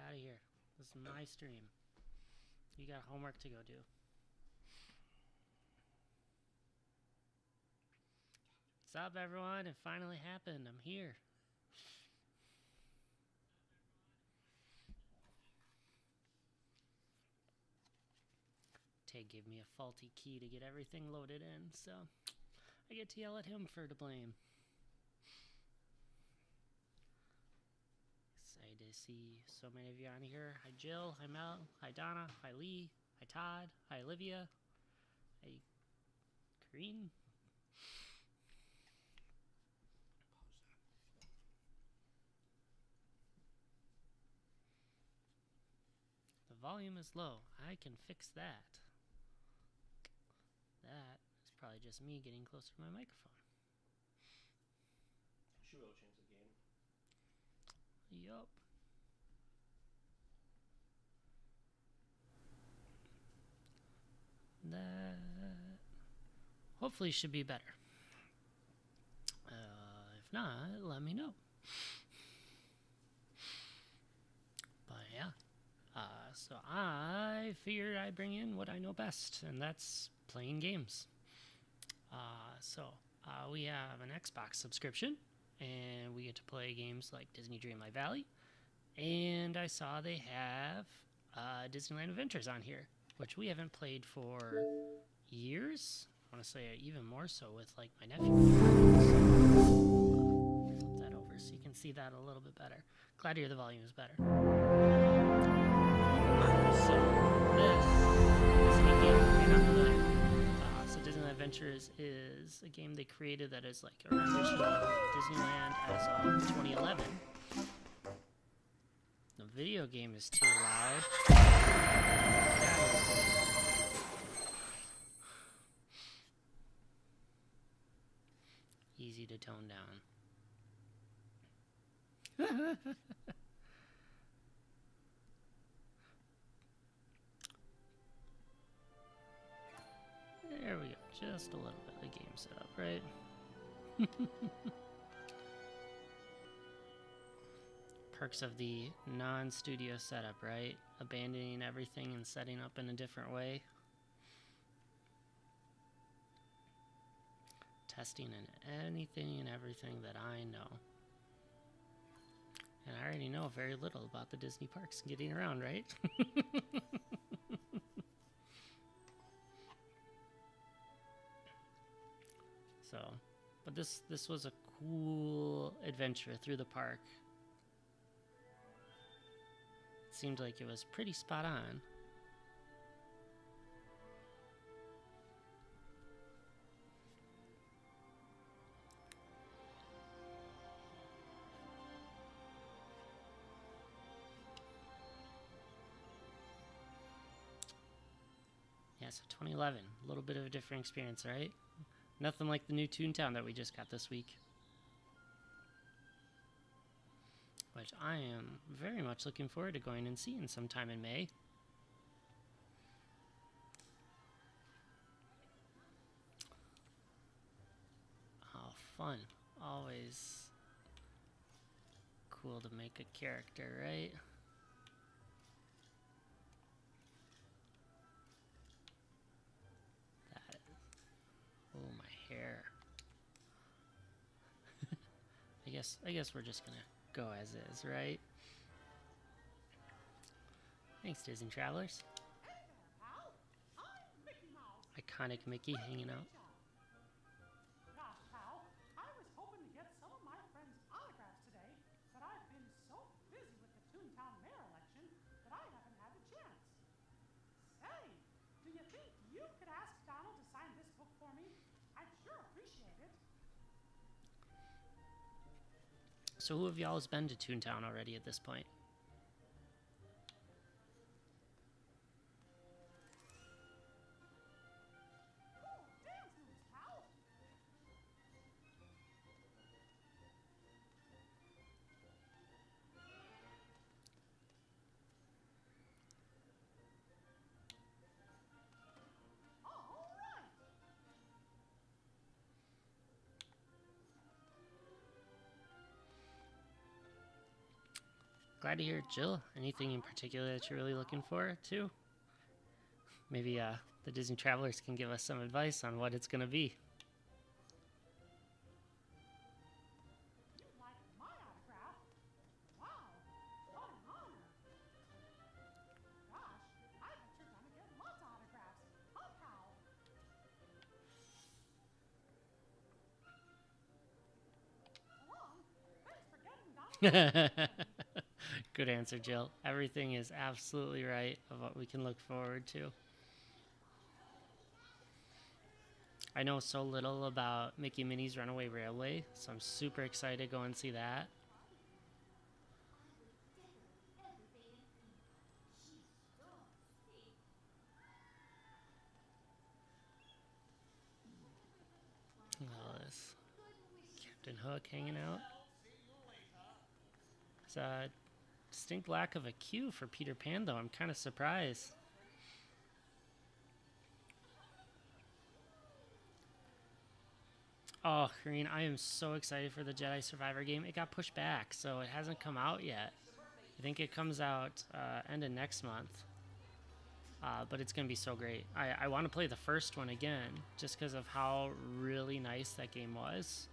out of here. This is my stream. You got homework to go do. What's up, everyone? It finally happened. I'm here. Tay gave me a faulty key to get everything loaded in, so I get to yell at him for to blame. Excited to see so many of you on here. Hi Jill, hi Mel, hi Donna, hi Lee, hi Todd, hi Olivia, hi Kareen. The volume is low. I can fix that. That is probably just me getting closer to my microphone. She will change the game. Yup. That hopefully should be better. If not, let me know. But yeah. So I figured I'd bring in what I know best, and that's playing games. We have an Xbox subscription, and we get to play games like Disney Dreamlight Valley. And I saw they have Disneyland Adventures on here, which we haven't played for years. I want to say even more so with like my nephew. Flip that over so you can see that a little bit better. Glad to hear the volume is better. So this is a game you're not familiar with. So Disneyland Adventures is a game they created that is like a rendition of Disneyland as of 2011. The video game is too loud. Easy to tone down. There we go. Just a little bit of the game setup, right? Perks of the non-studio setup, right? Abandoning everything and setting up in a different way. Testing in anything and everything that I know. And I already know very little about the Disney parks and getting around, right? But this was a cool adventure through the park. It seemed like it was pretty spot on. Yeah, so 2011, a little bit of a different experience, right? Nothing like the new Toontown that we just got this week. Which I am very much looking forward to going and seeing sometime in May. Oh, fun. Always cool to make a character, right? Oh, my hair. I guess we're just gonna go as is, right? Thanks, Disney Travelers. Iconic Mickey hanging out. Gosh, pal, I was hoping to get some of my friends' autographs today, but I've been so busy with the Toontown mayor election that I haven't had the chance. Say, do you think you could ask Donald to sign this book for me? I'd sure appreciate it. So who of y'all has been to Toontown already at this point? glad to hear it, Jill. Anything in particular that you're really looking forward to? Maybe the Disney Travelers can give us some advice on what it's going to be. You'd like my autograph? Wow, what an honor. Gosh, I bet you're gonna get lots of autographs. Huh, pal? So long. Thanks for getting Donald. Good answer, Jill. Everything is absolutely right of what we can look forward to. I know so little about Mickey Minnie's Runaway Railway, so I'm super excited to go and see that. Oh, this Captain Hook hanging out. There's a distinct lack of a queue for Peter Pan, though. I'm kind of surprised. Oh, Kareen, I am so excited for the Jedi Survivor game. It got pushed back, so it hasn't come out yet. I think it comes out end of next month. But it's going to be so great. I want to play the first one again, just because of how really nice that game was.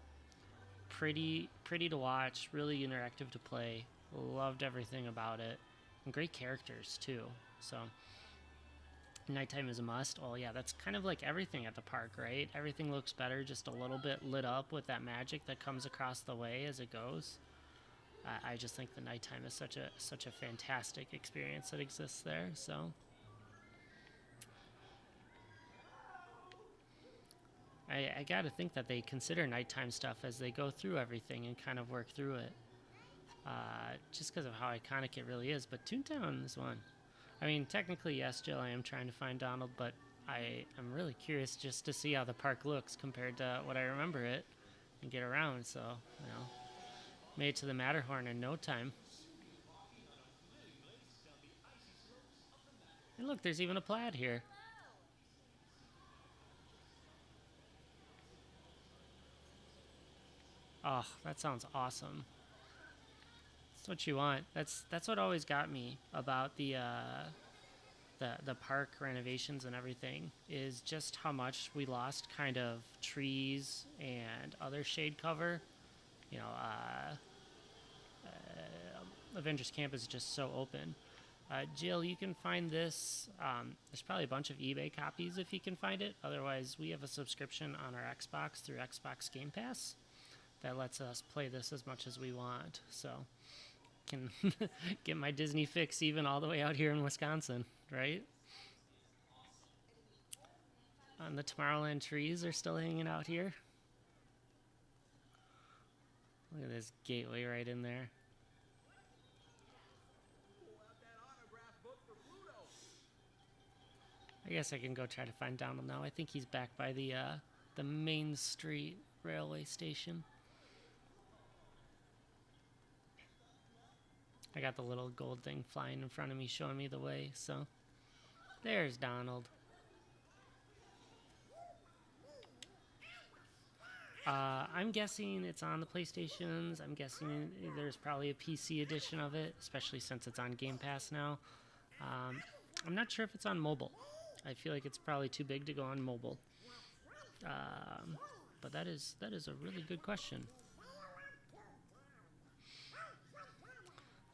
Pretty to watch, really interactive to play. Loved everything about it. And great characters, too. So, nighttime is a must. Oh, yeah, that's kind of like everything at the park, right? Everything looks better, just a little bit lit up with that magic that comes across the way as it goes. I just think the nighttime is such a fantastic experience that exists there, so... I gotta think that they consider nighttime stuff as they go through everything and kind of work through it. Just because of how iconic it really is. But Toontown is one. I mean, technically, yes, Jill, I am trying to find Donald, but I am really curious just to see how the park looks compared to what I remember it and get around. So, you know, made it to the Matterhorn in no time. And look, there's even a plaid here. Oh, that sounds awesome. That's what you want. That's what always got me about the park renovations and everything, is just how much we lost kind of trees and other shade cover. You know, Avengers Camp is just so open. Jill, you can find this. There's probably a bunch of eBay copies if you can find it. Otherwise, we have a subscription on our Xbox through Xbox Game Pass that lets us play this as much as we want. So, can get my Disney fix even all the way out here in Wisconsin, right? And the Tomorrowland trees are still hanging out here. Look at this gateway right in there. I guess I can go try to find Donald now. I think he's back by the Main Street railway station. I got the little gold thing flying in front of me, showing me the way, so there's Donald. I'm guessing it's on the PlayStations. I'm guessing there's probably a PC edition of it, especially since it's on Game Pass now. I'm not sure if it's on mobile. I feel like it's probably too big to go on mobile. But that is a really good question.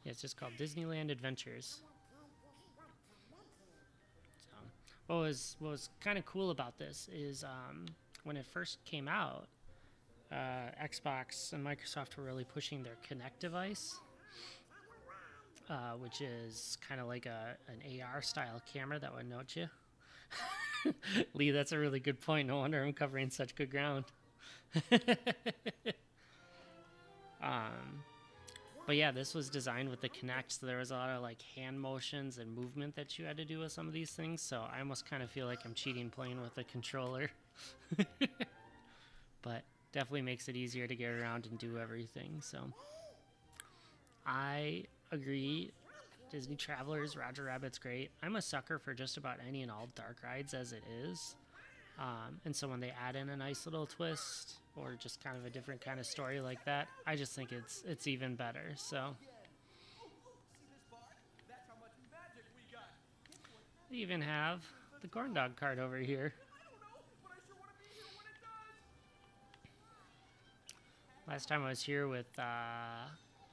Yeah, it's just called Disneyland Adventures. So, what was kind of cool about this is when it first came out, Xbox and Microsoft were really pushing their Kinect device, which is kind of like an AR style camera that would note you. Lee, that's a really good point. No wonder I'm covering such good ground. But yeah, this was designed with the Kinect, so there was a lot of like hand motions and movement that you had to do with some of these things, so I almost kind of feel like I'm cheating playing with a controller. But definitely makes it easier to get around and do everything, so I agree. Disney Travelers, Roger Rabbit's great. I'm a sucker for just about any and all dark rides as it is. And so when they add in a nice little twist or just kind of a different kind of story like that, I just think it's even better. So They even have the corn dog card over here. Last time I was here with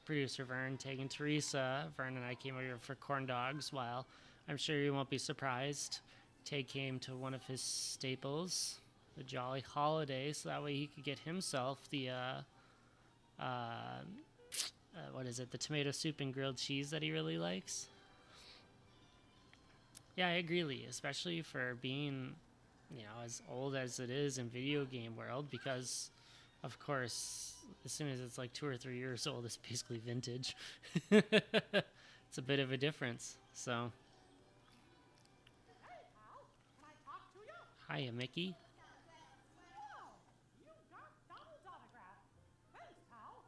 producer Vern, Tegan, Teresa, Vern and I came over for corn dogs. While I'm sure you won't be surprised, Tay came to one of his staples, the Jolly Holiday, so that way he could get himself the what is it? The tomato soup and grilled cheese that he really likes. Yeah, I agree, Lee, especially for being, as old as it is in video game world, because, of course, as soon as it's like 2 or 3 years old, it's basically vintage. It's a bit of a difference, so. Hey, pal, can I talk to you? Hiya, Mickey. Oh, you got Donald's autograph. Thanks, pal.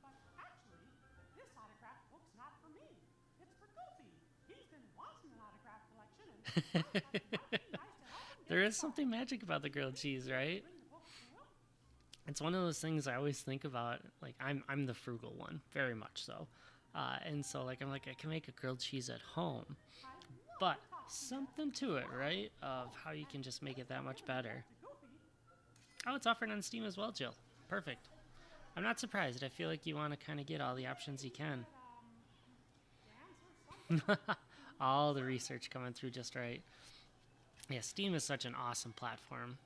But actually, this autograph book's not for me. It's for Goofy. He's been wanting an autograph collection, and I thought it might be nice to help him get There is some. something magic about the grilled cheese, right? Bring the book to him. It's one of those things I always think about. Like, I'm the frugal one, very much so. And so, like, I'm like, I can make a grilled cheese at home. But something to it, right? Of how you can just make it that much better. Oh, it's offered on Steam as well, Jill. Perfect. I'm not surprised. I feel like you want to kind of get all the options you can. All the research coming through just right. Yeah, Steam is such an awesome platform.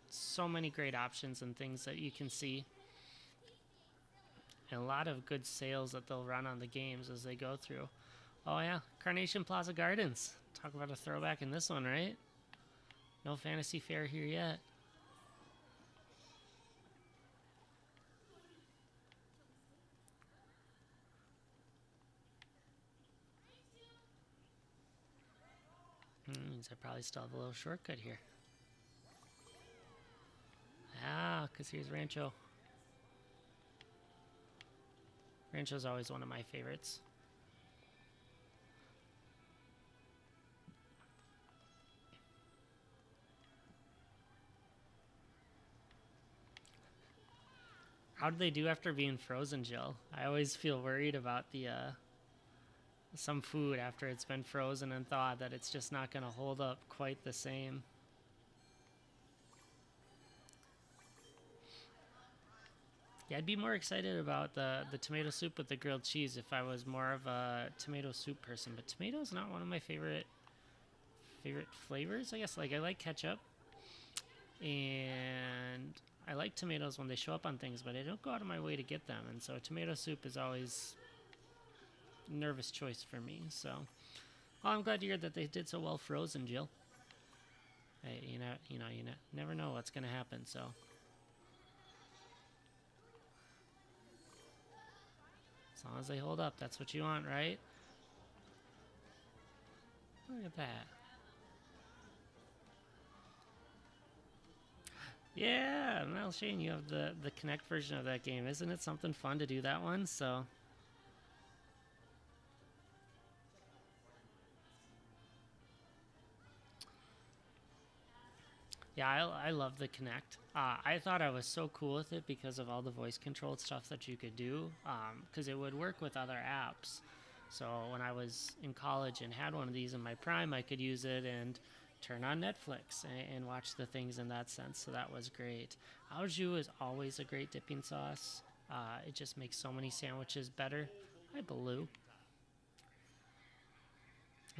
So many great options and things that you can see. And a lot of good sales that they'll run on the games as they go through. Oh yeah, Carnation Plaza Gardens. Talk about a throwback in this one, right? No Fantasy Fair here yet. Means I probably still have a little shortcut here. Ah, because here's Rancho. Rancho's always one of my favorites. How do they do after being frozen, Jill? I always feel worried about the some food after it's been frozen and thawed, that it's just not going to hold up quite the same. Yeah, I'd be more excited about the tomato soup with the grilled cheese if I was more of a tomato soup person. But tomato is not one of my favorite flavors, I guess. Like, I like ketchup, and I like tomatoes when they show up on things, but I don't go out of my way to get them. And so tomato soup is always a nervous choice for me. So, well, I'm glad to hear that they did so well frozen, Jill. Hey, you never know what's going to happen, so. As long as they hold up, that's what you want, right? Look at that. Yeah, Mel Shane, you have the Kinect version of that game. Isn't it something fun to do that one? So. Yeah, I love the Kinect. I thought I was so cool with it because of all the voice controlled stuff that you could do, because it would work with other apps. So when I was in college and had one of these in my prime, I could use it and turn on Netflix and watch the things in that sense. So that was great. Au jus is always a great dipping sauce. It just makes so many sandwiches better. Hi, Baloo.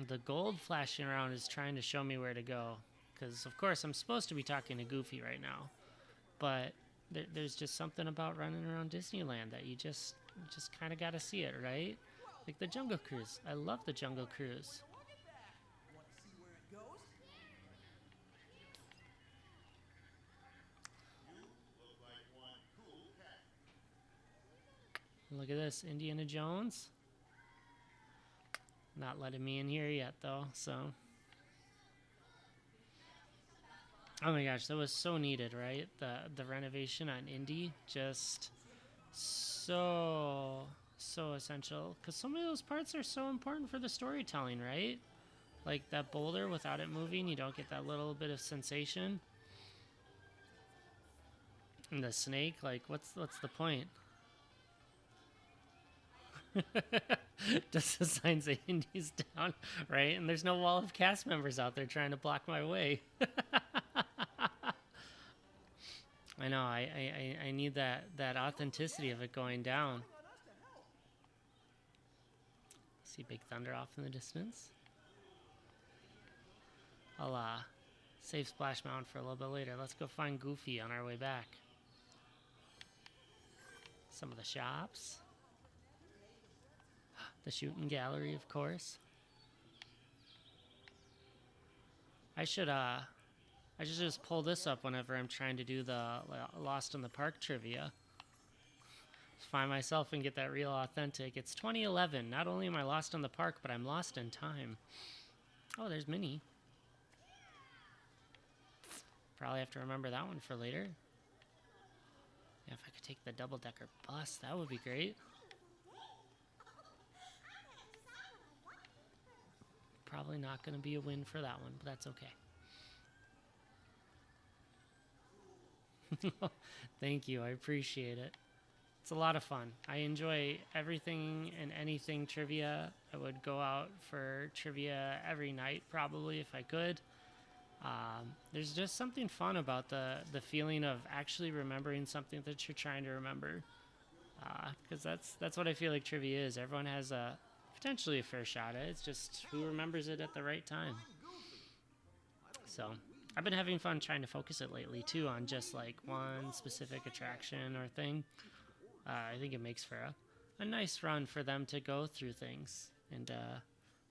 The gold flashing around is trying to show me where to go. Because, of course, I'm supposed to be talking to Goofy right now. But there's just something about running around Disneyland that you just kind of got to see it, right? Like the Jungle Cruise. I love the Jungle Cruise. Look at this, Indiana Jones. Not letting me in here yet, though, so. Oh my gosh, that was so needed, right? The renovation on Indy, just so essential. Because some of those parts are so important for the storytelling, right? Like that boulder, without it moving, you don't get that little bit of sensation. And the snake, like, what's the point? Just the signs say Indies down, right? And there's no wall of cast members out there trying to block my way. I know. I need that authenticity of it going down. See Big Thunder off in the distance. I'll save Splash Mountain for a little bit later. Let's go find Goofy on our way back. Some of the shops. The shooting gallery, of course. I should just pull this up whenever I'm trying to do the Lost in the Park trivia. Just find myself and get that real authentic. It's 2011. Not only am I lost in the park, but I'm lost in time. Oh, there's Minnie. Probably have to remember that one for later. Yeah, if I could take the double-decker bus, that would be great. Probably not going to be a win for that one, but that's okay. Thank you. I appreciate it. It's a lot of fun. I enjoy everything and anything trivia. I would go out for trivia every night, probably, if I could. There's just something fun about the feeling of actually remembering something that you're trying to remember. Because that's what I feel like trivia is. Everyone has potentially a fair shot at it. It's just who remembers it at the right time. So I've been having fun trying to focus it lately, too, on just like one specific attraction or thing. I think it makes for a nice run for them to go through things and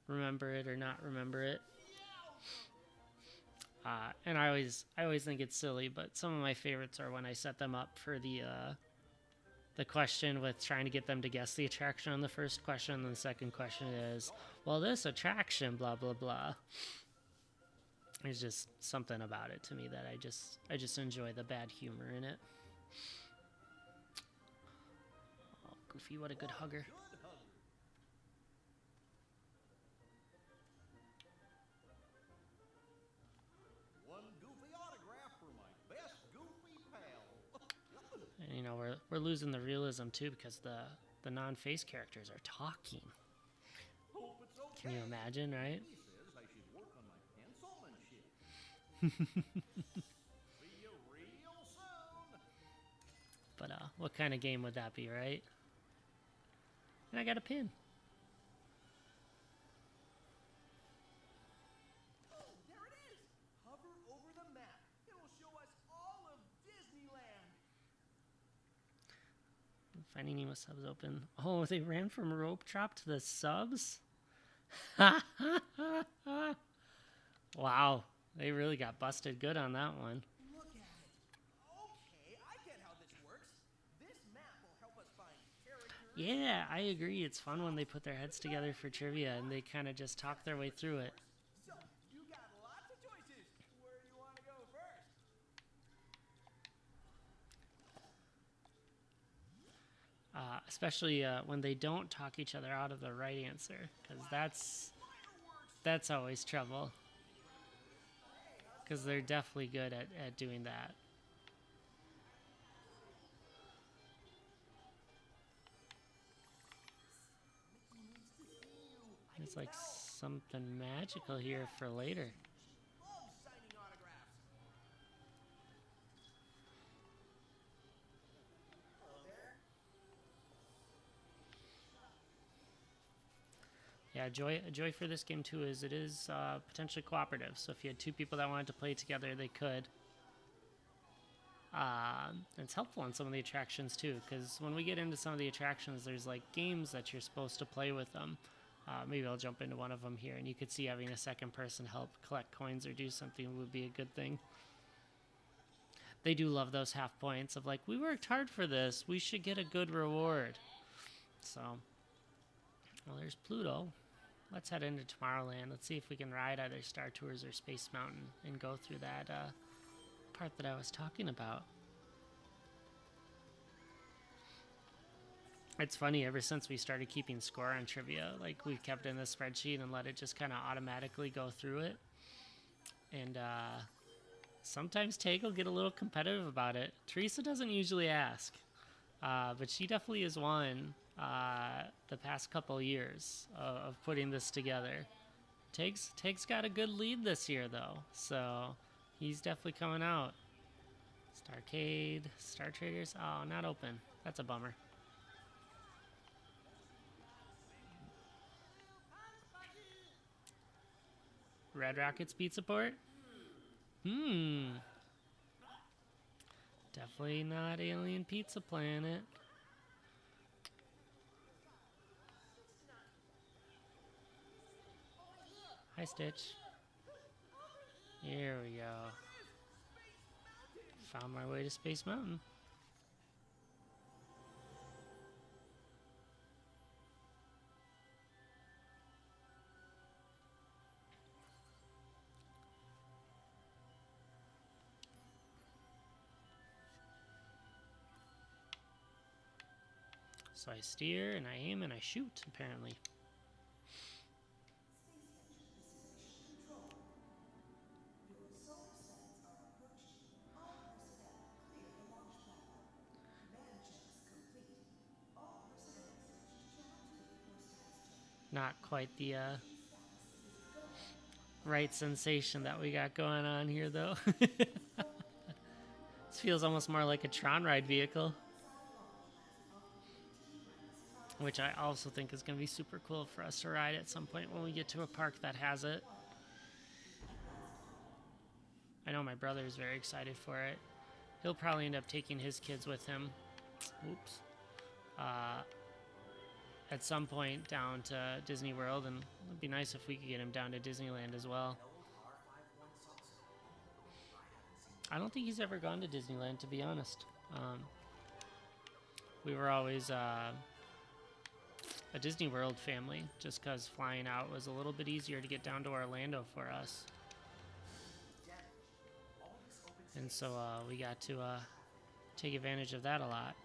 remember it or not remember it. And I always think it's silly, but some of my favorites are when I set them up for the question with trying to get them to guess the attraction on the first question, and then the second question is, well, this attraction, blah, blah, blah. There's just something about it to me that I just enjoy the bad humor in it. Oh, Goofy, what a good hugger. And, you know, we're losing the realism too because the non-face characters are talking. Can you imagine, right? But what kind of game would that be, right? And I got a pin. Oh, there it is! Hover over the map. It'll show us all of Disneyland. Finding Nemo subs open. Oh, they ran from rope drop to the subs? Wow. They really got busted good on that one. Look at it. Okay, I get how this works. This map will help us find characters. Yeah, I agree. It's fun when they put their heads together for trivia and they kind of just talk their way through it. So, you got lots of choices. Where do you want to go first? Especially when they don't talk each other out of the right answer, because that's always trouble. Because they're definitely good at doing that. It's like something magical here for later. Love signing autographs. Hello there. Yeah, joy for this game too is it is potentially cooperative. So if you had two people that wanted to play together, they could. It's helpful in some of the attractions too, because when we get into some of the attractions, there's like games that you're supposed to play with them. Maybe I'll jump into one of them here, and you could see having a second person help collect coins or do something would be a good thing. They do love those half points of like, we worked hard for this, we should get a good reward. So, well, there's Pluto. Let's head into Tomorrowland. Let's see if we can ride either Star Tours or Space Mountain and go through that part that I was talking about. It's funny, ever since we started keeping score on trivia, like we've kept in the spreadsheet and let it just kind of automatically go through it. And sometimes Tag will get a little competitive about it. Teresa doesn't usually ask, but she definitely is one the past couple years of putting this together. Take's got a good lead this year, though, so he's definitely coming out. Starcade, Star Traders, oh, not open. That's a bummer. Red Rockets Pizza Port? Definitely not Alien Pizza Planet. Hi, Stitch. Here we go. Found my way to Space Mountain. So I steer and I aim and I shoot, apparently. Not quite the right sensation that we got going on here, though. This feels almost more like a Tron ride vehicle, which I also think is going to be super cool for us to ride at some point when we get to a park that has it. I know my brother is very excited for it. He'll probably end up taking his kids with him. Oops. At some point down to Disney World, and it'd be nice if we could get him down to Disneyland as well. I don't think he's ever gone to Disneyland, to be honest. We were always a Disney World family, just because flying out was a little bit easier to get down to Orlando for us. And so we got to take advantage of that a lot.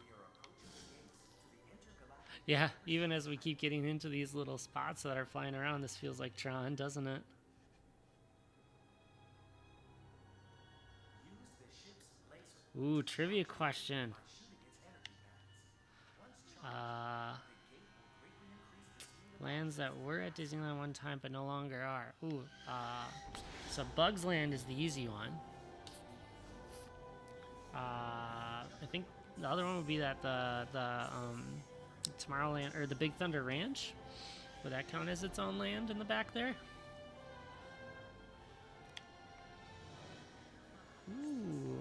Yeah, even as we keep getting into these little spots that are flying around, this feels like Tron, doesn't it? Ooh, trivia question. Lands that were at Disneyland one time but no longer are. Ooh, so Bugs Land is the easy one. I think the other one would be that the Tomorrowland, or the Big Thunder Ranch. Would that count as its own land in the back there? Ooh.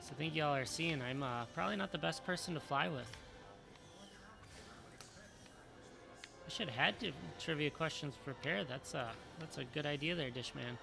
So I think y'all are seeing I'm probably not the best person to fly with. I should have had trivia questions prepared. That's a good idea there, Dishman.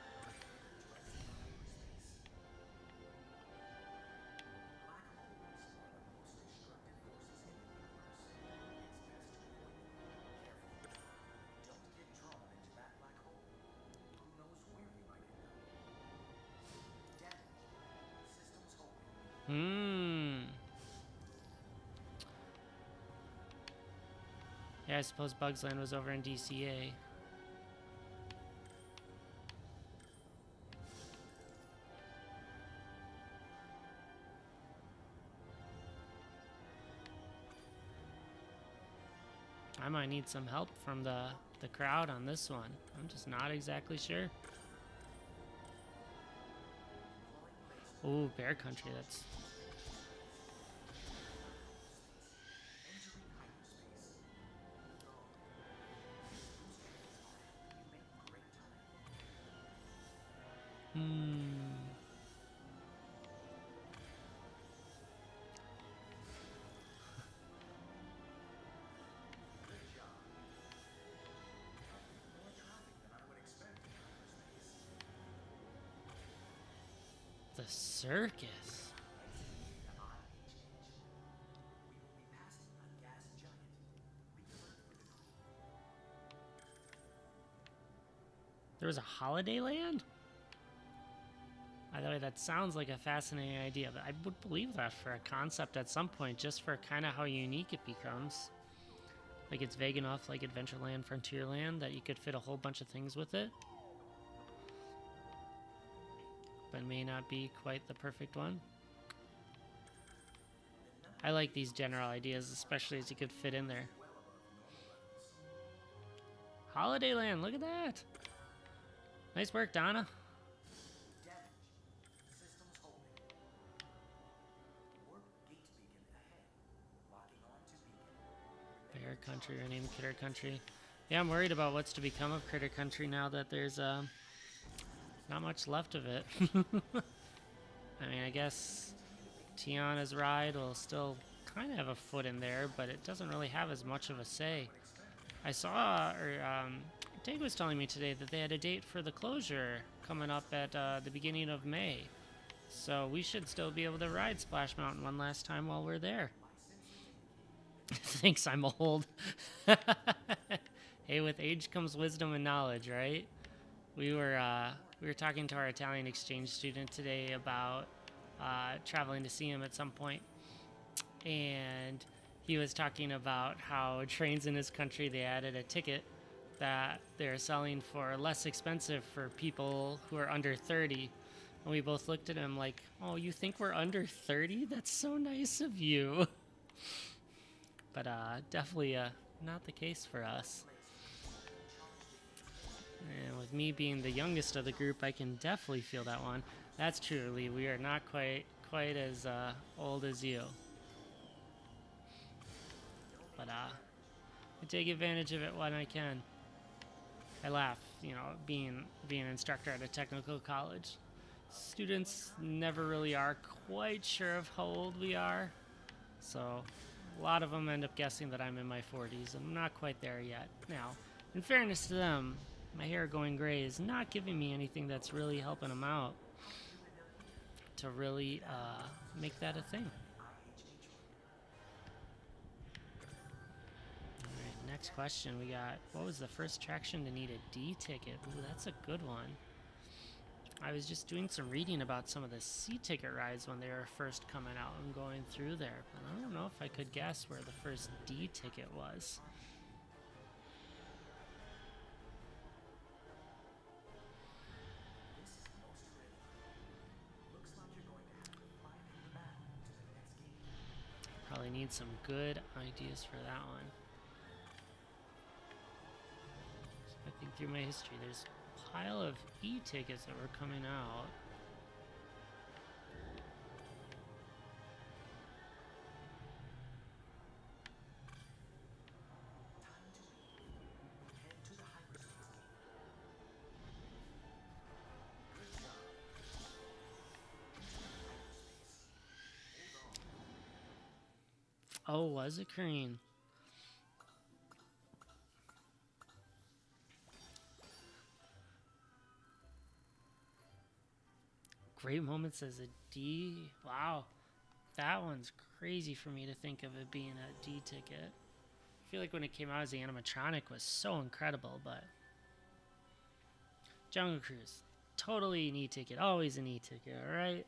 Yeah, I suppose Bugs Land was over in DCA. I might need some help from the crowd on this one. I'm just not exactly sure. Ooh, Bear Country, that's... The circus. There was a Holiday Land? By the way, that sounds like a fascinating idea, but I would believe that for a concept at some point, just for kind of how unique it becomes. Like, it's vague enough, like Adventureland, Frontierland, that you could fit a whole bunch of things with it. but may not be quite the perfect one. I like these general ideas, especially as you could fit in there. Holiday Land, look at that. Nice work, Donna. Damage. Systems holding. Warp gate beacon ahead. Locking on to beacon. Bear Country, renamed Critter Country. Yeah, I'm worried about what's to become of Critter Country now that there's not much left of it. I mean, I guess Tiana's ride will still kind of have a foot in there, but it doesn't really have as much of a say. I saw, Dave was telling me today that they had a date for the closure coming up at the beginning of May. So we should still be able to ride Splash Mountain one last time while we're there. Thinks I'm old. Hey, with age comes wisdom and knowledge, right? We were talking to our Italian exchange student today about traveling to see him at some point, and he was talking about how trains in his country, they added a ticket that they're selling for less expensive for people who are under 30. And we both looked at him like, oh, you think we're under 30? That's so nice of you. But definitely not the case for us. And with me being the youngest of the group, I can definitely feel that one. That's true, Lee. We are not quite as old as you. But I take advantage of it when I can. I laugh, you know, being an instructor at a technical college. Students never really are quite sure of how old we are. So a lot of them end up guessing that I'm in my 40s. I'm not quite there yet. Now, in fairness to them, my hair going gray is not giving me anything that's really helping them out to really make that a thing. Alright, next question. We got, what was the first attraction to need a D ticket? Ooh, that's a good one. I was just doing some reading about some of the C ticket rides when they were first coming out and going through there. But I don't know if I could guess where the first D ticket was. Probably need some good ideas for that one. So I think through my history, there's a pile of e-tickets that were coming out. Oh, was it Korean? Great moments as a D. Wow. That one's crazy for me to think of it being a D ticket. I feel like when it came out as the animatronic was so incredible, but Jungle Cruise, totally an E ticket, always an E ticket, alright?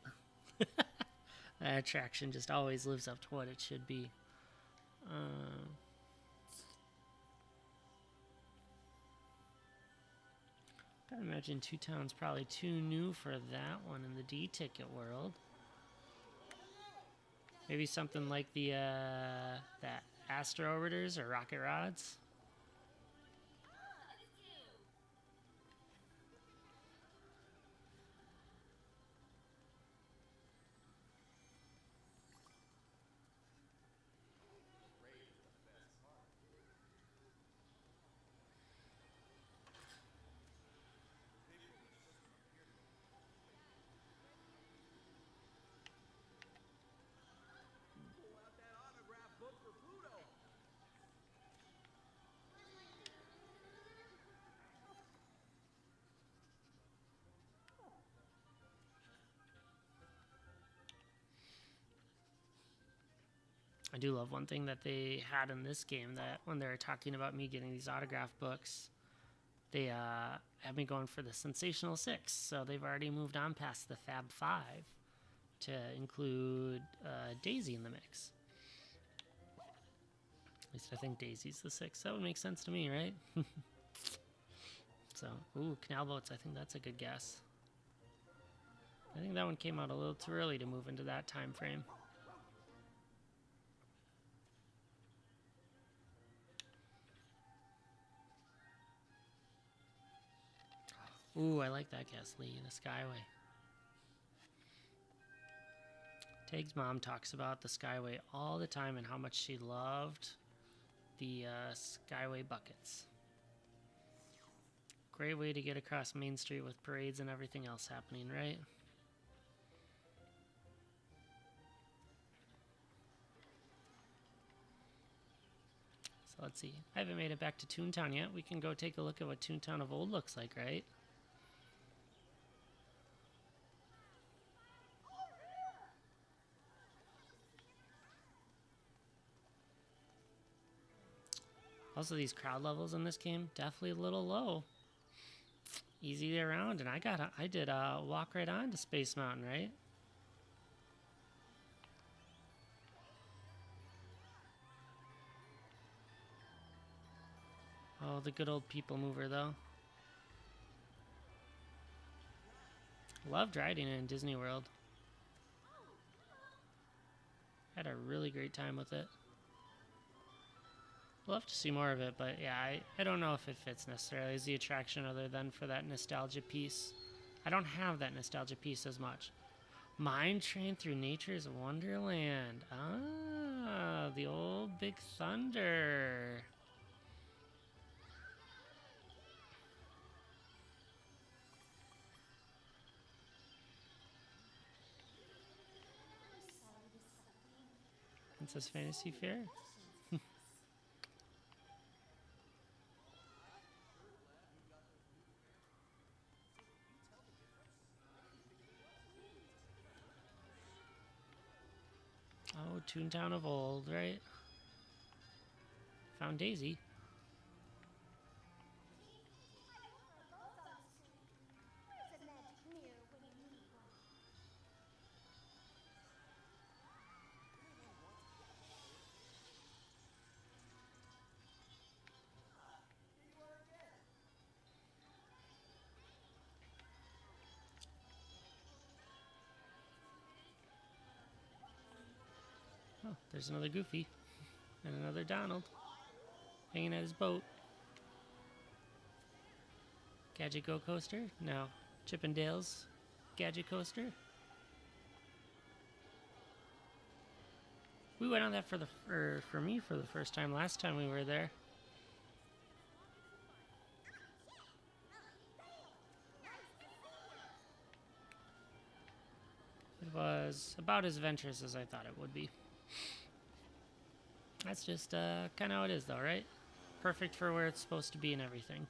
That attraction just always lives up to what it should be. Gotta imagine Two Town's probably too new for that one in the D ticket world. Maybe something like the Astro Orbiters or Rocket Rods. Pull out that autograph book for Pluto. I do love one thing that they had in this game, that when they were talking about me getting these autograph books, they had me going for the Sensational Six. So they've already moved on past the Fab Five to include Daisy in the mix. At least I think Daisy's the sixth. That would make sense to me, right? So, ooh, Canal Boats. I think that's a good guess. I think that one came out a little too early to move into that time frame. Ooh, I like that Ghastly, the Skyway. Tag's mom talks about the Skyway all the time and how much she loved the Skyway buckets. Great way to get across Main Street with parades and everything else happening, right? So let's see. I haven't made it back to Toontown yet. We can go take a look at what Toontown of old looks like, right? Also, these crowd levels in this game, definitely a little low. Easy to get around, and I did walk right on to Space Mountain, right? Oh, the good old people mover, though. Loved riding it in Disney World. Had a really great time with it. Love to see more of it, but yeah, I don't know if it fits necessarily as the attraction other than for that nostalgia piece. I don't have that nostalgia piece as much. Mine Train Through Nature's Wonderland. Ah, the old Big Thunder. Princess Fantasy Fair. Oh, Toontown of old, right? Found Daisy. Oh, there's another Goofy. And another Donald. Hanging at his boat. Gadget Go Coaster? No. Chippendales Gadget Coaster? We went on that for me for the first time last time we were there. It was about as adventurous as I thought it would be. That's just kind of how it is, though, right? Perfect for where it's supposed to be and everything.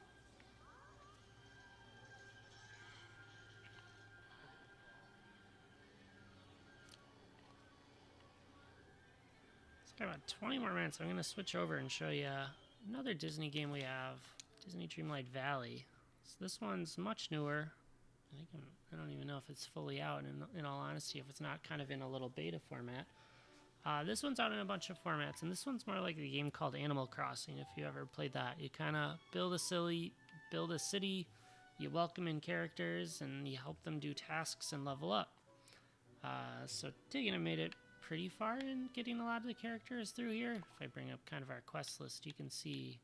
So got about 20 more minutes. I'm going to switch over and show you another Disney game we have, Disney Dreamlight Valley. So this one's much newer. I don't even know if it's fully out, in all honesty, if it's not kind of in a little beta format. This one's out in a bunch of formats, and this one's more like a game called Animal Crossing, if you ever played that. You kind of build a city, you welcome in characters, and you help them do tasks and level up. So Diggin' made it pretty far in getting a lot of the characters through here. If I bring up kind of our quest list, you can see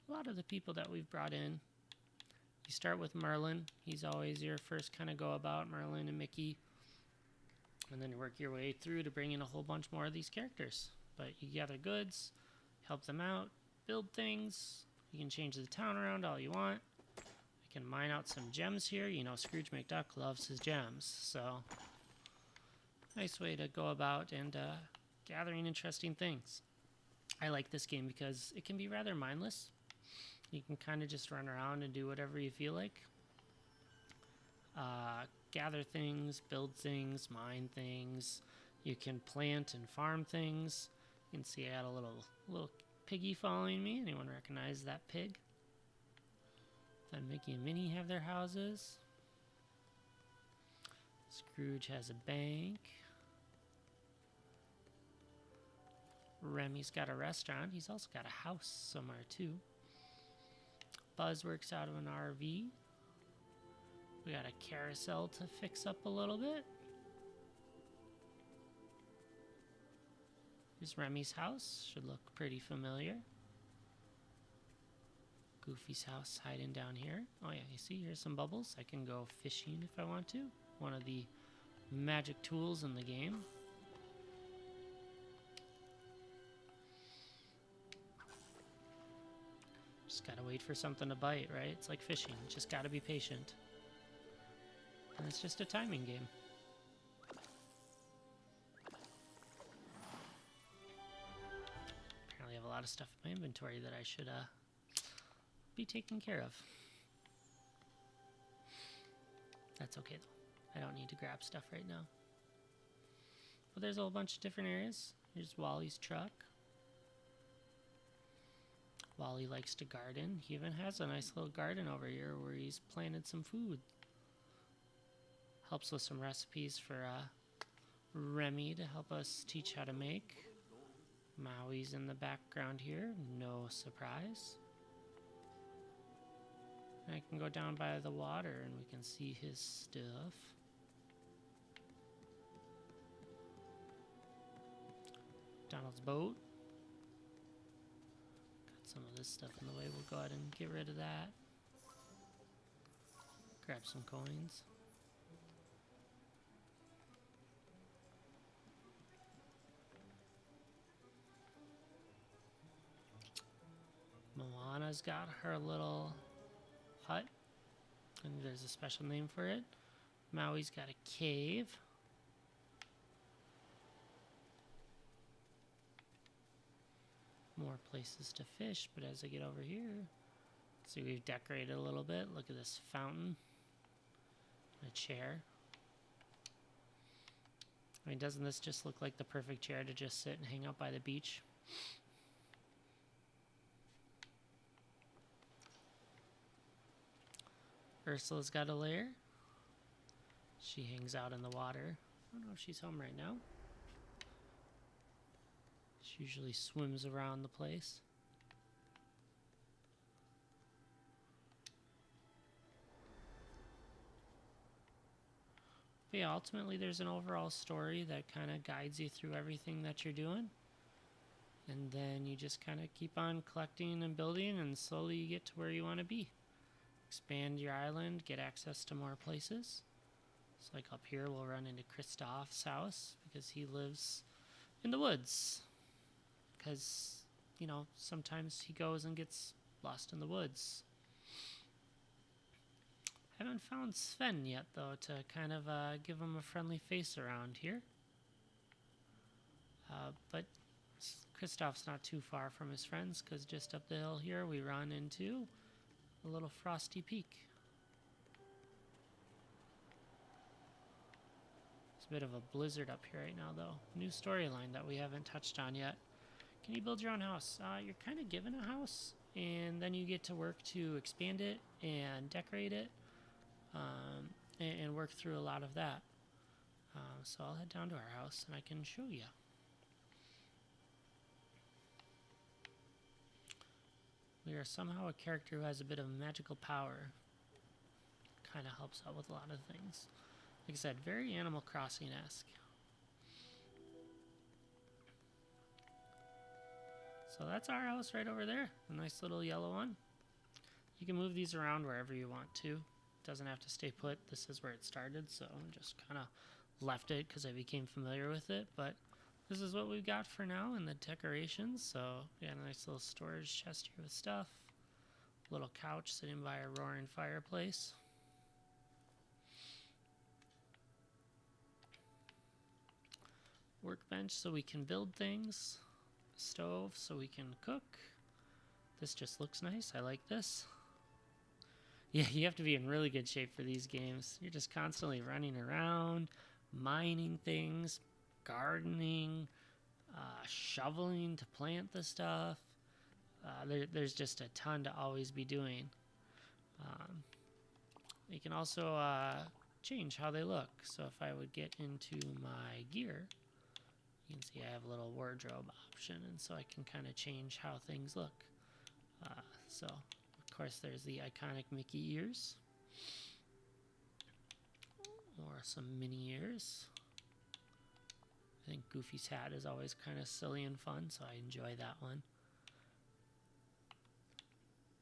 a lot of the people that we've brought in. You start with Merlin. He's always your first kind of go about, Merlin and Mickey. And then you work your way through to bring in a whole bunch more of these characters. But you gather goods, help them out, build things. You can change the town around all you want. You can mine out some gems here. You know, Scrooge McDuck loves his gems. So, nice way to go about and gathering interesting things. I like this game because it can be rather mindless. You can kind of just run around and do whatever you feel like. Gather things, build things, mine things. You can plant and farm things. You can see I got a little piggy following me. Anyone recognize that pig? Then Mickey and Minnie have their houses. Scrooge has a bank. Remy's got a restaurant. He's also got a house somewhere too. Buzz works out of an RV. We got a carousel to fix up a little bit. Here's Remy's house. Should look pretty familiar. Goofy's house hiding down here. Oh yeah, you see, here's some bubbles. I can go fishing if I want to. One of the magic tools in the game. Just gotta wait for something to bite, right? It's like fishing. Just gotta be patient. And it's just a timing game. Apparently I have a lot of stuff in my inventory that I should be taken care of. That's okay though. I don't need to grab stuff right now. But there's a whole bunch of different areas. Here's Wally's truck. Wally likes to garden. He even has a nice little garden over here where he's planted some food. Helps with some recipes for Remy to help us teach how to make. Maui's in the background here, no surprise. I can go down by the water and we can see his stuff. Donald's boat. Got some of this stuff in the way. We'll go ahead and get rid of that. Grab some coins. Moana's got her little hut, and there's a special name for it. Maui's got a cave. More places to fish, but as I get over here, see, we've decorated a little bit. Look at this fountain, a chair. I mean, doesn't this just look like the perfect chair to just sit and hang out by the beach? Ursula's got a lair. She hangs out in the water. I don't know if she's home right now. She usually swims around the place. But yeah, ultimately there's an overall story that kind of guides you through everything that you're doing. And then you just kind of keep on collecting and building, and slowly you get to where you want to be. Expand your island, get access to more places. So like up here we'll run into Kristoff's house because he lives in the woods. Because, you know, sometimes he goes and gets lost in the woods. Haven't found Sven yet though to kind of give him a friendly face around here. But Kristoff's not too far from his friends because just up the hill here we run into a little Frosty Peak. It's a bit of a blizzard up here right now though. New storyline that we haven't touched on yet. Can you build your own house? You're kind of given a house and then you get to work to expand it and decorate it and work through a lot of that. So I'll head down to our house and I can show you. We are somehow a character who has a bit of magical power. Kind of helps out with a lot of things. Like I said, very Animal Crossing-esque. So that's our house right over there. A nice little yellow one. You can move these around wherever you want to. It doesn't have to stay put. This is where it started, so I just kind of left it because I became familiar with it. But this is what we've got for now in the decorations. So we got a nice little storage chest here with stuff. Little couch sitting by a roaring fireplace. Workbench so we can build things. Stove so we can cook. This just looks nice. I like this. Yeah, you have to be in really good shape for these games. You're just constantly running around, mining things, gardening, shoveling to plant the stuff. There's just a ton to always be doing. You can also change how they look. So if I would get into my gear, you can see I have a little wardrobe option, and so I can kind of change how things look. So, of course, there's the iconic Mickey ears. Or some mini ears. I think Goofy's hat is always kind of silly and fun, so I enjoy that one.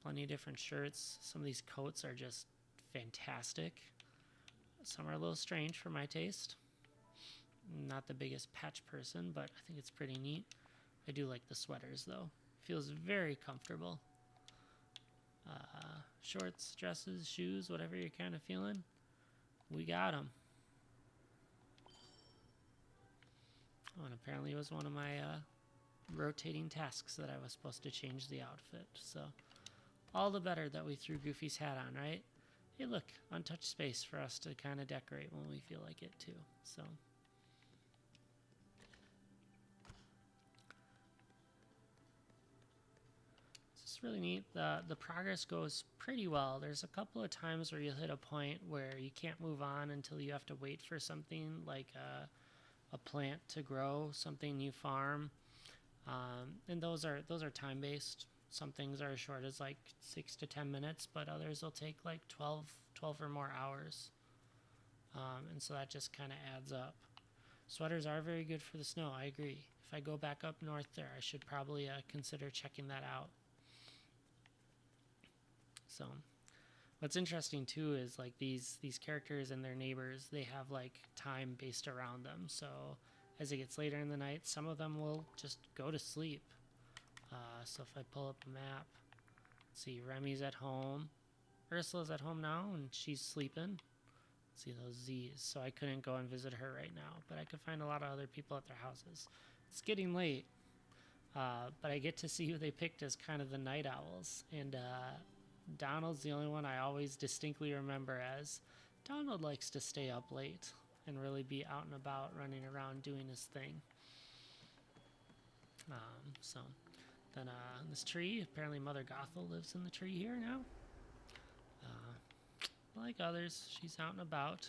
Plenty of different shirts. Some of these coats are just fantastic. Some are a little strange for my taste. Not the biggest patch person, but I think it's pretty neat. I do like the sweaters though. Feels very comfortable. Shorts, dresses, shoes, whatever you're kind of feeling. We got them. Oh, and apparently it was one of my rotating tasks that I was supposed to change the outfit. So all the better that we threw Goofy's hat on, right? Hey, look, untouched space for us to kind of decorate when we feel like it too. So it's really neat. The progress goes pretty well. There's a couple of times where you'll hit a point where you can't move on until you have to wait for something like a plant to grow, something you farm, and those are time based. Some things are as short as like 6 to 10 minutes, but others will take like 12 or more hours, and so that just kind of adds up. Sweaters are very good for the snow. I agree. If I go back up north there, I should probably consider checking that out. So what's interesting too is like these characters and their neighbors, they have like time based around them. So as it gets later in the night, some of them will just go to sleep. So if I pull up a map, see Remy's at home, Ursula's at home now and she's sleeping. See those Z's, so I couldn't go and visit her right now, but I could find a lot of other people at their houses. It's getting late, but I get to see who they picked as kind of the night owls, and Donald's the only one I always distinctly remember as Donald likes to stay up late and really be out and about, running around doing his thing. So then this tree, apparently Mother Gothel lives in the tree here now. Like others, she's out and about.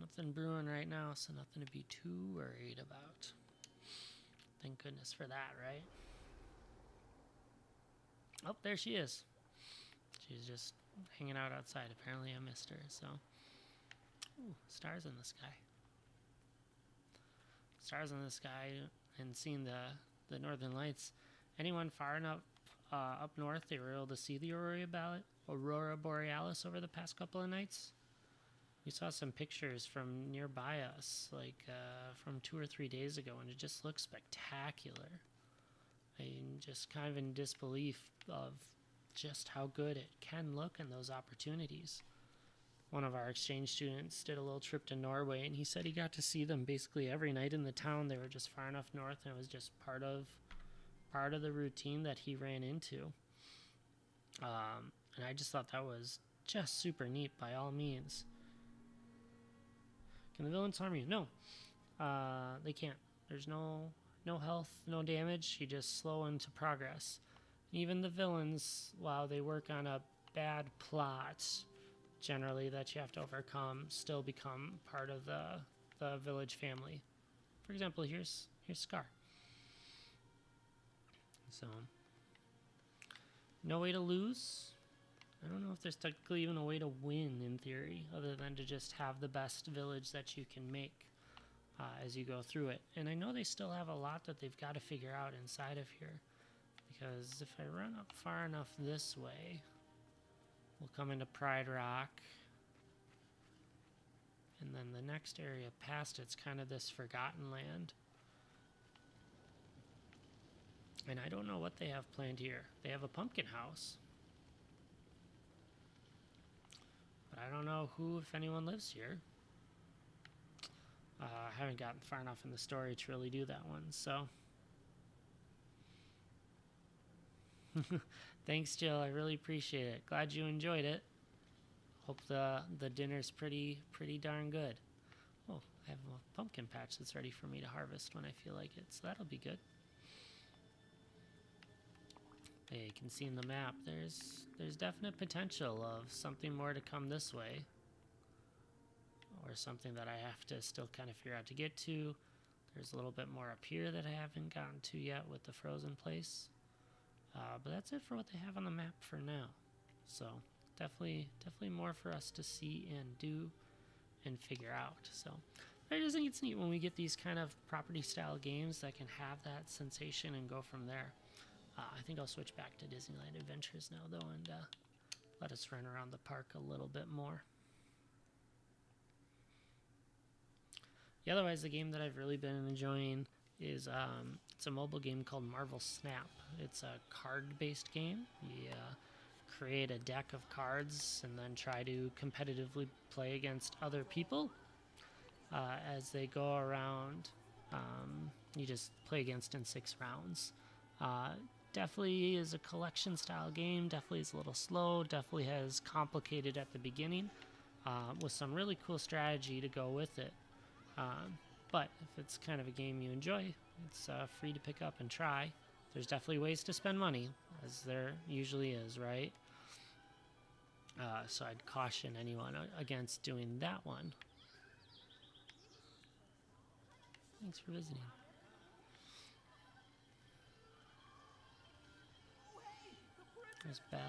Nothing brewing right now, so nothing to be too worried about. Thank goodness for that, right? Oh, there she is. She's just hanging out outside. Apparently I missed her, so. Ooh, stars in the sky. Stars in the sky and seeing the northern lights. Anyone far enough up north, they were able to see the Aurora Borealis over the past couple of nights. We saw some pictures from nearby us, like from 2 or 3 days ago, and it just looks spectacular. I'm just kind of in disbelief of just how good it can look in those opportunities. One of our exchange students did a little trip to Norway, and he said he got to see them basically every night in the town. They were just far enough north, and it was just part of the routine that he ran into. And I just thought that was just super neat by all means. Can the villains harm you? No. They can't. There's no health, no damage. You just slow into progress. Even the villains, while they work on a bad plot, generally that you have to overcome, still become part of the village family. For example, here's Scar. So, no way to lose. I don't know if there's technically even a way to win in theory, other than to just have the best village that you can make as you go through it. And I know they still have a lot that they've got to figure out inside of here, because if I run up far enough this way, we'll come into Pride Rock, and then the next area past it's kind of this Forgotten Land. And I don't know what they have planned here. They have a pumpkin house, but I don't know who, if anyone, lives here. I haven't gotten far enough in the story to really do that one, so. Thanks, Jill. I really appreciate it. Glad you enjoyed it. Hope the dinner's pretty darn good. Oh, I have a pumpkin patch that's ready for me to harvest when I feel like it, so that'll be good. Hey, you can see in the map, there's definite potential of something more to come this way, or something that I have to still kind of figure out to get to. There's a little bit more up here that I haven't gotten to yet with the frozen place, but that's it for what they have on the map for now. So definitely more for us to see and do, and figure out. So I just think it's neat when we get these kind of property style games that can have that sensation and go from there. I think I'll switch back to Disneyland Adventures now, though, and let us run around the park a little bit more. Yeah, otherwise, the game that I've really been enjoying is it's a mobile game called Marvel Snap. It's a card-based game. You create a deck of cards and then try to competitively play against other people. As they go around, you just play against in 6 rounds. Definitely is a collection style game, definitely is a little slow, definitely has complicated at the beginning, with some really cool strategy to go with it. But if it's kind of a game you enjoy, it's free to pick up and try. There's definitely ways to spend money, as there usually is, right? So I'd caution anyone against doing that one. Thanks for visiting. There's Belle.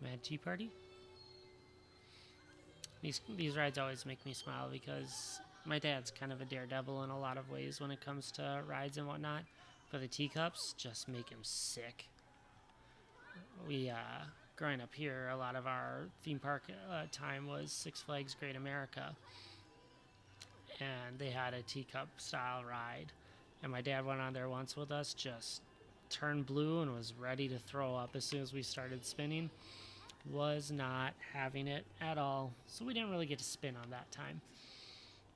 Mad Tea Party. These rides always make me smile because my dad's kind of a daredevil in a lot of ways when it comes to rides and whatnot, but the teacups just make him sick. We, growing up here, a lot of our theme park time was Six Flags Great America, and they had a teacup style ride, and my dad went on there once with us, just turned blue and was ready to throw up as soon as we started spinning. Was not having it at all, so we didn't really get to spin on that time,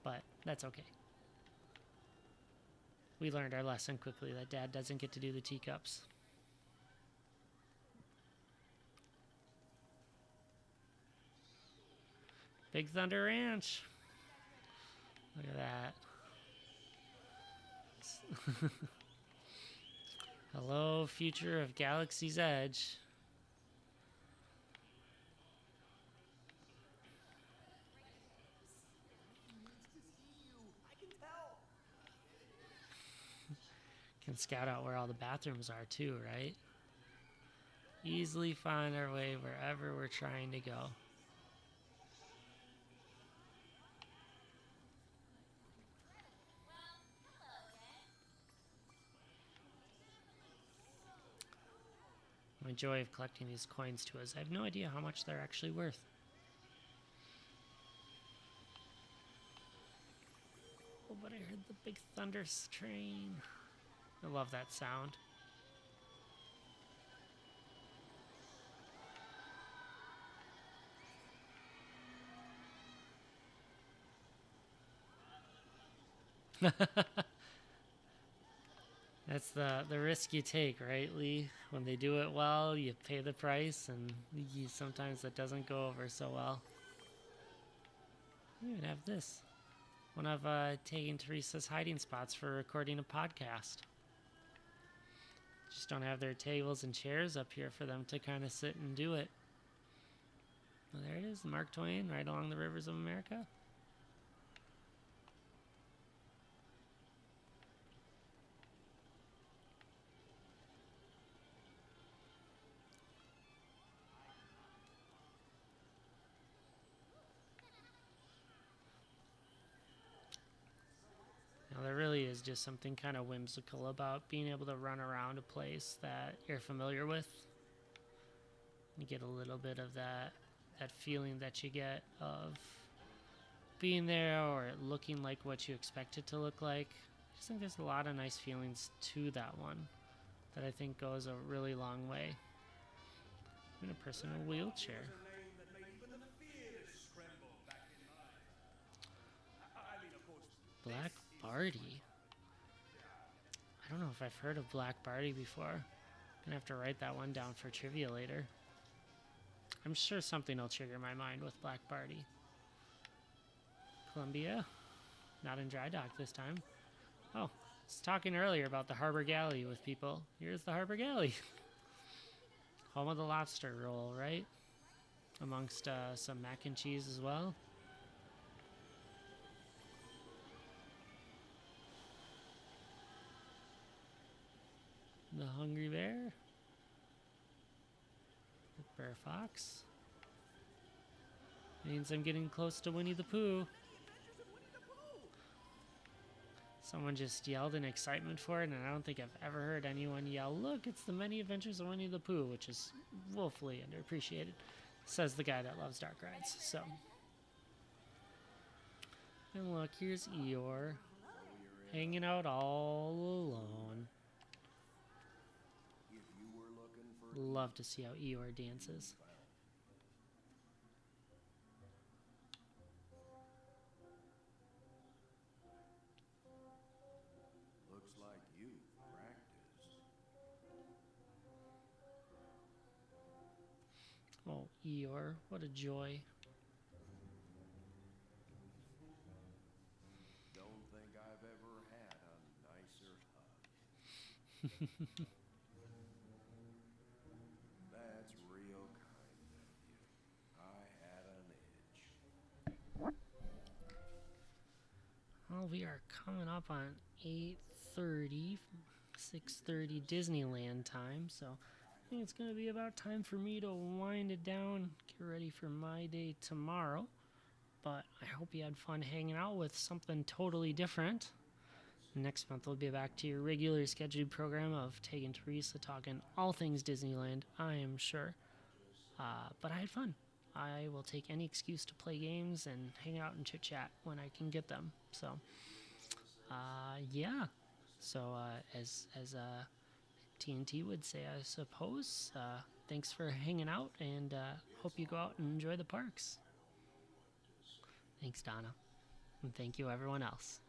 but that's okay. We learned our lesson quickly that Dad doesn't get to do the teacups. Big Thunder Ranch. Look at that. Hello, future of Galaxy's Edge. Can scout out where all the bathrooms are too, right? Easily find our way wherever we're trying to go. My joy of collecting these coins too is I have no idea how much they're actually worth. Oh, but I heard the Big Thunder train. I love that sound. That's the risk you take, right, Lee? When they do it well, you pay the price, and sometimes that doesn't go over so well. We even have this. One of taking Teresa's hiding spots for recording a podcast. Just don't have their tables and chairs up here for them to kind of sit and do it. Well, there it is, Mark Twain, right along the rivers of America. Now, there really is just something kind of whimsical about being able to run around a place that you're familiar with. You get a little bit of that feeling that you get of being there or it looking like what you expect it to look like. I just think there's a lot of nice feelings to that one that I think goes a really long way. I'm in a personal wheelchair. Black Barty. I don't know if I've heard of Black Barty before. I'm gonna have to write that one down for trivia later. I'm sure something will trigger my mind with Black Barty. Columbia. Not in dry dock this time. Oh, was talking earlier about the Harbor Galley with people. Here's the Harbor Galley. Home of the lobster roll, right? Amongst some mac and cheese as well. The Hungry Bear. The Bear Fox. Means I'm getting close to Winnie the Pooh. Someone just yelled in excitement for it, and I don't think I've ever heard anyone yell, "Look, it's the Many Adventures of Winnie the Pooh," which is woefully underappreciated, says the guy that loves dark rides. So, and look, here's Eeyore, hanging out all alone. Love to see how Eeyore dances. Looks like you've practiced. Oh, Eeyore, what a joy. Don't think I've ever had a nicer hug. That's real kind of you. I had an itch. Well, we are coming up on 8:30, 6:30 Disneyland time, so I think it's going to be about time for me to wind it down, get ready for my day tomorrow. But I hope you had fun hanging out with something totally different. Next month we'll be back to your regular scheduled program of Tig and Teresa talking all things Disneyland, I am sure. But I had fun. I will take any excuse to play games and hang out and chit chat when I can get them. So, yeah. So, as TNT would say, I suppose, thanks for hanging out, and hope you go out and enjoy the parks. Thanks, Donna. And thank you, everyone else.